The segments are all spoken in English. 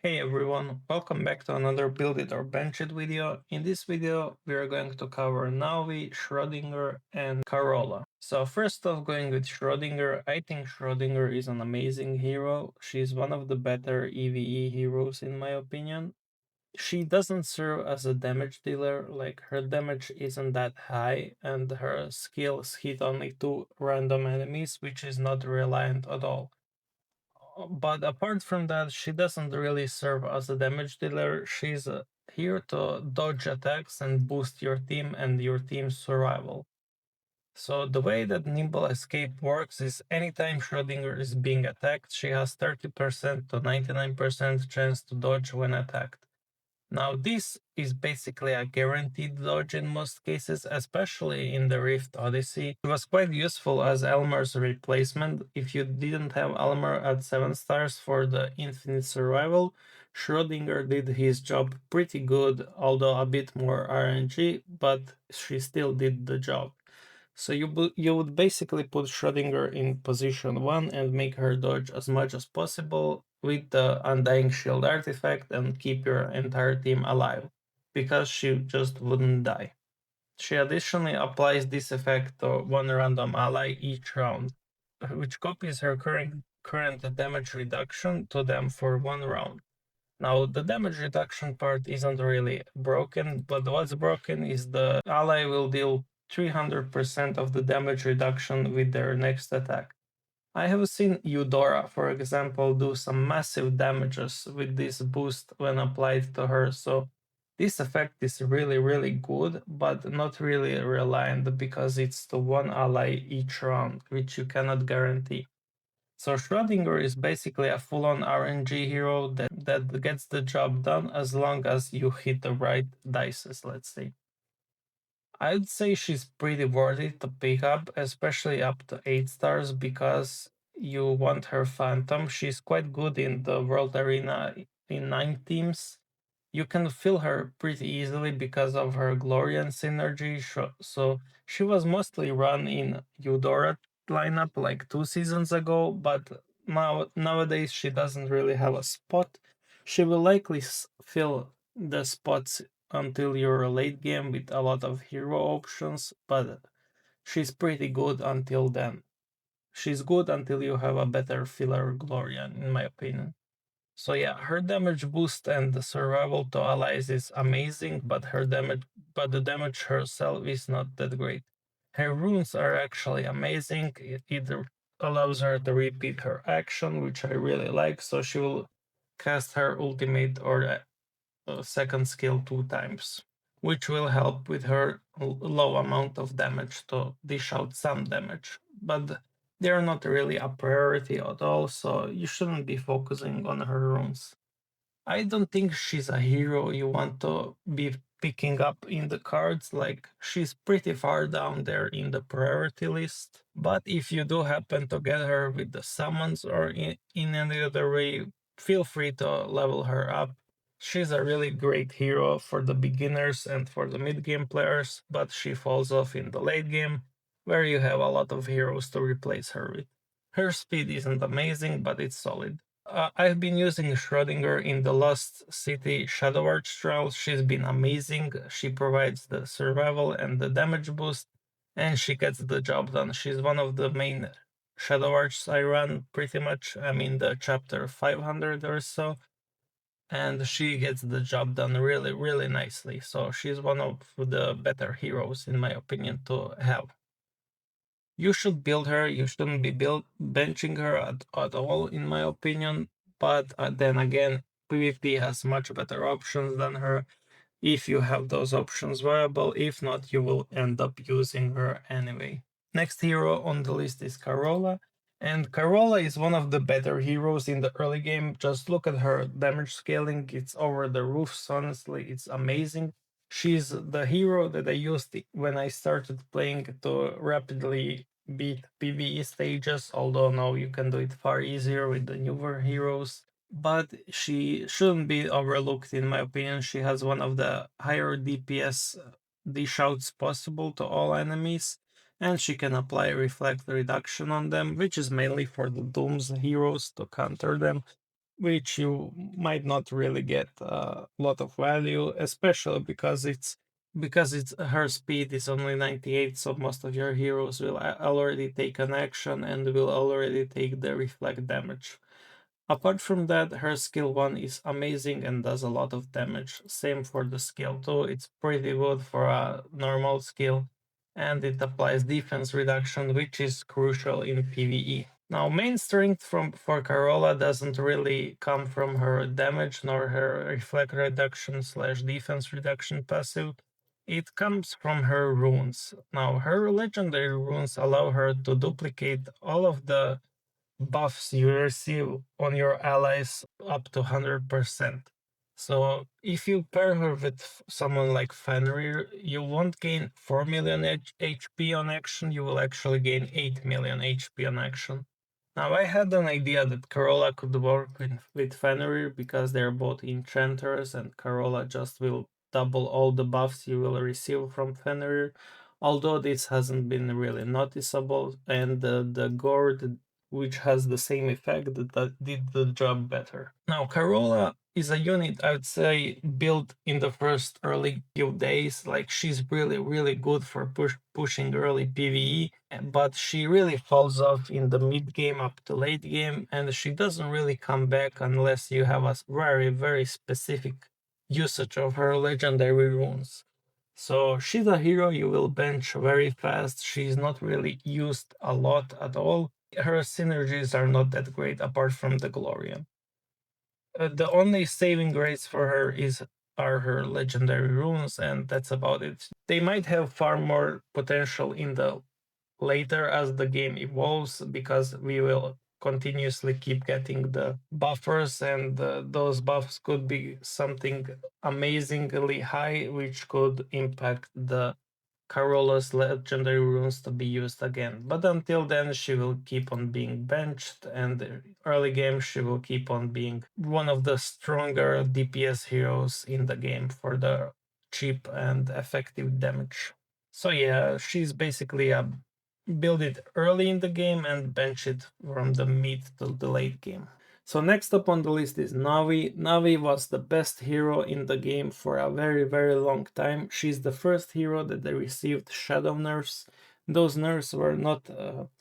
Hey everyone, welcome back to another Build It or Bench It video. In this video, we are going to cover Nawi, Schrodinger, and Carola. So first off, going with Schrodinger, I think Schrodinger is an amazing hero. She's one of the better EVE heroes in my opinion. She doesn't serve as a damage dealer, like her damage isn't that high, and her skills hit only two random enemies, which is not reliant at all. But apart from that, she doesn't really serve as a damage dealer. She's here to dodge attacks and boost your team and your team's survival. So the way that Nimble Escape works is anytime Schrodinger is being attacked, she has 30% to 99% chance to dodge when attacked. Now, this is basically a guaranteed dodge in most cases, especially in the Rift Odyssey. It was quite useful as Elmer's replacement. If you didn't have Elmer at 7 stars for the infinite survival, Schrodinger did his job pretty good, although a bit more RNG, but she still did the job. So you would basically put Schrodinger in position 1 and make her dodge as much as possible with the Undying Shield artifact and keep your entire team alive, because she just wouldn't die. She additionally applies this effect to one random ally each round, which copies her current damage reduction to them for one round. Now, the damage reduction part isn't really broken, but what's broken is the ally will deal 300% of the damage reduction with their next attack. I have seen Eudora, for example, do some massive damages with this boost when applied to her, so this effect is really good, but not really reliant because it's to one ally each round, which you cannot guarantee. So Schrodinger is basically a full-on RNG hero that gets the job done as long as you hit the right dices, let's say. I'd say she's pretty worthy to pick up, especially up to 8 stars, because you want her Phantom. She's quite good in the World Arena in 9 teams. You can fill her pretty easily because of her Glory and Synergy, so she was mostly run in Eudora lineup like 2 seasons ago, but nowadays she doesn't really have a spot. She will likely fill the spots until you're late game with a lot of hero options, but she's pretty good until then. She's good until you have a better filler Glorian, in my opinion. So yeah, her damage boost and the survival to allies is amazing, but the damage herself is not that great. Her runes are actually amazing. It either allows her to repeat her action, which I really like, so she will cast her ultimate or second skill 2 times, which will help with her low amount of damage to dish out some damage. But they're not really a priority at all, so you shouldn't be focusing on her runes. I don't think she's a hero you want to be picking up in the cards, like she's pretty far down there in the priority list. But if you do happen to get her with the summons or in any other way, feel free to level her up. She's a really great hero for the beginners and for the mid game players, but she falls off in the late game, where you have a lot of heroes to replace her with. Her speed isn't amazing, but it's solid. I've been using Schrodinger in the Lost City Shadow Arch trial. She's been amazing. She provides the survival and the damage boost, and she gets the job done. She's one of the main Shadow Arcs I run pretty much. I'm in the chapter 500 or so, and she gets the job done really nicely. So she's one of the better heroes, in my opinion, to have. You should build her. You shouldn't be benching her at all, in my opinion. But then again, PvP has much better options than her. If you have those options viable, if not, you will end up using her anyway. Next hero on the list is Carola. And Carola is one of the better heroes in the early game. Just look at her damage scaling, it's over the roofs, honestly, it's amazing. She's the hero that I used when I started playing to rapidly beat PvE stages, although now you can do it far easier with the newer heroes. But she shouldn't be overlooked, in my opinion. She has one of the higher DPS dish outs possible to all enemies, and she can apply reflect reduction on them, which is mainly for the Doom's heroes to counter them. which you might not really get a lot of value, especially because it's her speed is only 98, so most of your heroes will already take an action and will already take the reflect damage. Apart from that, her skill 1 is amazing and does a lot of damage. Same for the skill 2, it's pretty good for a normal skill, and it applies defense reduction, which is crucial in PvE. Now, main strength for Carola doesn't really come from her damage nor her reflect reduction slash defense reduction passive. It comes from her runes. Now, her legendary runes allow her to duplicate all of the buffs you receive on your allies up to 100%. So if you pair her with someone like Fenrir, you won't gain 4 million HP on action, you will actually gain 8 million HP on action. Now I had an idea that Carola could work with Fenrir because they're both enchanters and Carola just will double all the buffs you will receive from Fenrir, although this hasn't been really noticeable, and the gourd, which has the same effect, that did the job better. Now, Carola is a unit I would say built in the first early few days. Like she's really, really good for pushing early PvE, but she really falls off in the mid game up to late game, and she doesn't really come back unless you have a very, very specific usage of her legendary runes. So she's a hero you will bench very fast. She's not really used a lot at all. Her synergies are not that great apart from the Glorian. The only saving grace for her are her legendary runes, and that's about it. They might have far more potential in the later as the game evolves, because we will continuously keep getting the buffers, and those buffs could be something amazingly high, which could impact the Carola's legendary runes to be used again. But until then, she will keep on being benched, and early game she will keep on being one of the stronger DPS heroes in the game for the cheap and effective damage. So yeah, she's basically a build it early in the game and bench it from the mid to the late game. So next up on the list is Nawi. Navi was the best hero in the game for a very, very long time. She's the first hero that they received shadow nerfs. Those nerfs were not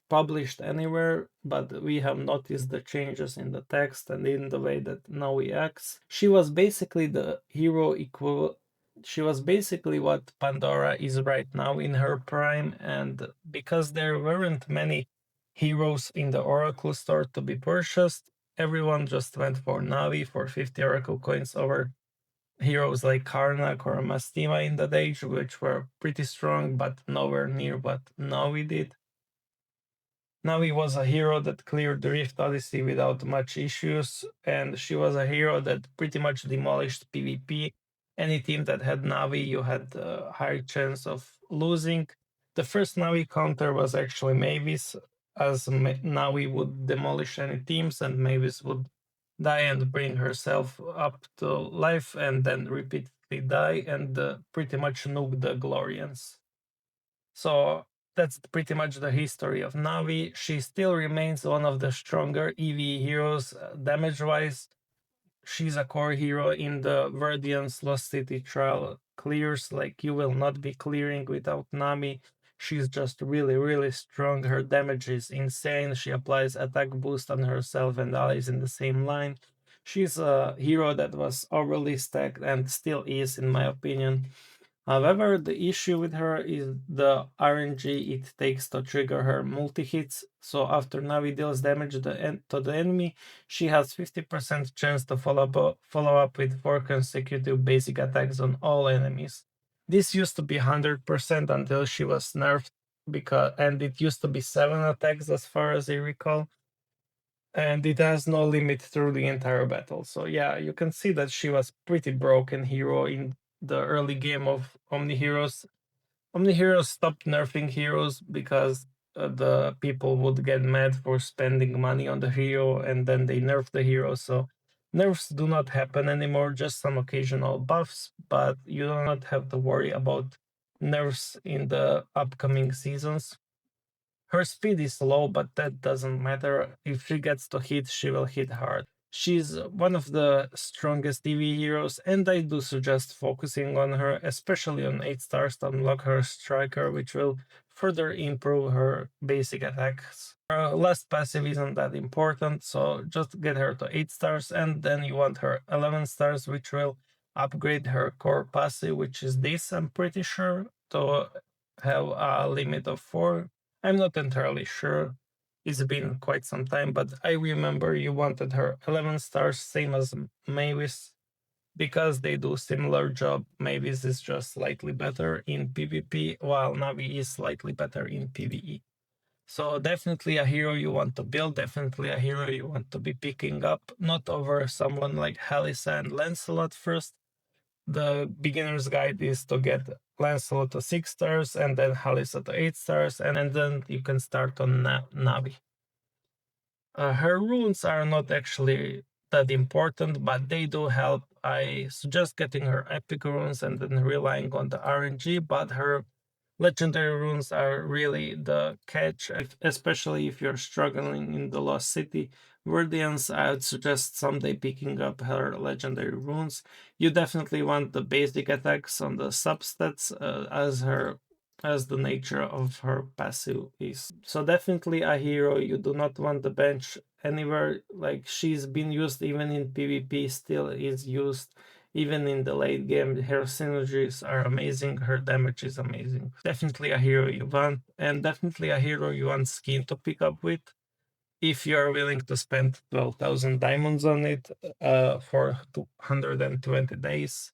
published anywhere, but we have noticed the changes in the text and in the way that Nawi acts. She was basically the hero equal. She was basically what Pandora is right now in her prime, and because there weren't many heroes in the Oracle store to be purchased, everyone just went for Navi for 50 Oracle coins over heroes like Karnak or Mastima in that age, which were pretty strong, but nowhere near what Navi did. Navi was a hero that cleared the Rift Odyssey without much issues, and she was a hero that pretty much demolished PvP. Any team that had Navi, you had a high chance of losing. The first Navi counter was actually Mavis, as Navi would demolish any teams, and Mavis would die and bring herself up to life, and then repeatedly die and pretty much nuke the Glorians. So that's pretty much the history of Navi. She still remains one of the stronger EV heroes damage wise. She's a core hero in the Verdian's Lost City trial clears. Like, you will not be clearing without Nami. She's just really, really strong. Her damage is insane. She applies attack boost on herself and allies in the same line. She's a hero that was overly stacked and still is, in my opinion. However, the issue with her is the RNG it takes to trigger her multi-hits, so after Navi deals damage to the enemy, she has 50% chance to follow up with 4 consecutive basic attacks on all enemies. This used to be 100% until she was nerfed, and it used to be 7 attacks as far as I recall, and it has no limit through the entire battle. So yeah, you can see that she was pretty broken hero in the early game of Omniheroes. Omniheroes stopped nerfing heroes because the people would get mad for spending money on the hero, and then they nerf the hero. So nerfs do not happen anymore, just some occasional buffs, but you do not have to worry about nerfs in the upcoming seasons. Her speed is low, but that doesn't matter. If she gets to hit, she will hit hard. She's one of the strongest TV heroes, and I do suggest focusing on her, especially on 8 stars to unlock her striker, which will further improve her basic attacks. Her last passive isn't that important, so just get her to 8 stars, and then you want her 11 stars, which will upgrade her core passive, which is this, I'm pretty sure, to have a limit of 4. I'm not entirely sure. It's been quite some time, but I remember you wanted her 11 stars, same as Mavis, because they do similar job. Mavis is just slightly better in PvP, while Navi is slightly better in PvE. So definitely a hero you want to build, definitely a hero you want to be picking up, not over someone like Halissa and Lancelot first. The beginner's guide is to get Lancelot to 6 stars and then Halissa to 8 stars, and then you can start on Navi. Her runes are not actually that important, but they do help. I suggest getting her epic runes and then relying on the RNG, but her legendary runes are really the catch, especially if you're struggling in the Lost City. Verdians, I would suggest someday picking up her legendary runes. You definitely want the basic attacks on the substats as the nature of her passive is. So definitely a hero you do not want to bench anywhere. Like, she's been used even in PvP, still is used even in the late game. Her synergies are amazing, her damage is amazing. Definitely a hero you want, and definitely a hero you want skin to pick up with if you're willing to spend 12,000 diamonds on it for 220 days.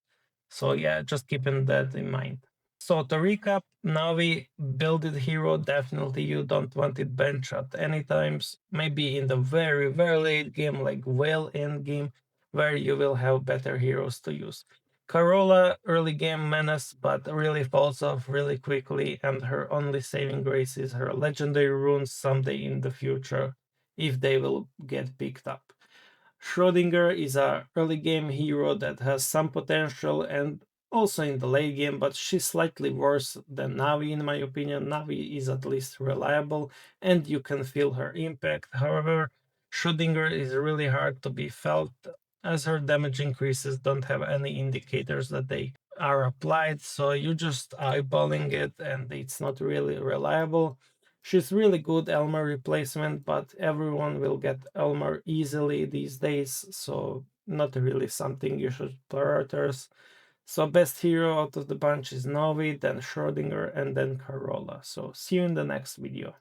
So yeah, just keeping that in mind. So to recap, Navi builded hero, definitely you don't want it bench at any times. Maybe in the very, very late game, like well end game, where you will have better heroes to use. Carola, early game menace, but really falls off really quickly, and her only saving grace is her legendary runes someday in the future, if they will get picked up. Schrodinger is a early game hero that has some potential and also in the late game, but she's slightly worse than Navi in my opinion. Navi is at least reliable and you can feel her impact. However, Schrodinger is really hard to be felt as her damage increases don't have any indicators that they are applied, so you're just eyeballing it and it's not really reliable. She's really good Elmer replacement, but everyone will get Elmer easily these days, so not really something you should prioritize. So best hero out of the bunch is Navi, then Schrodinger, and then Carola. So see you in the next video.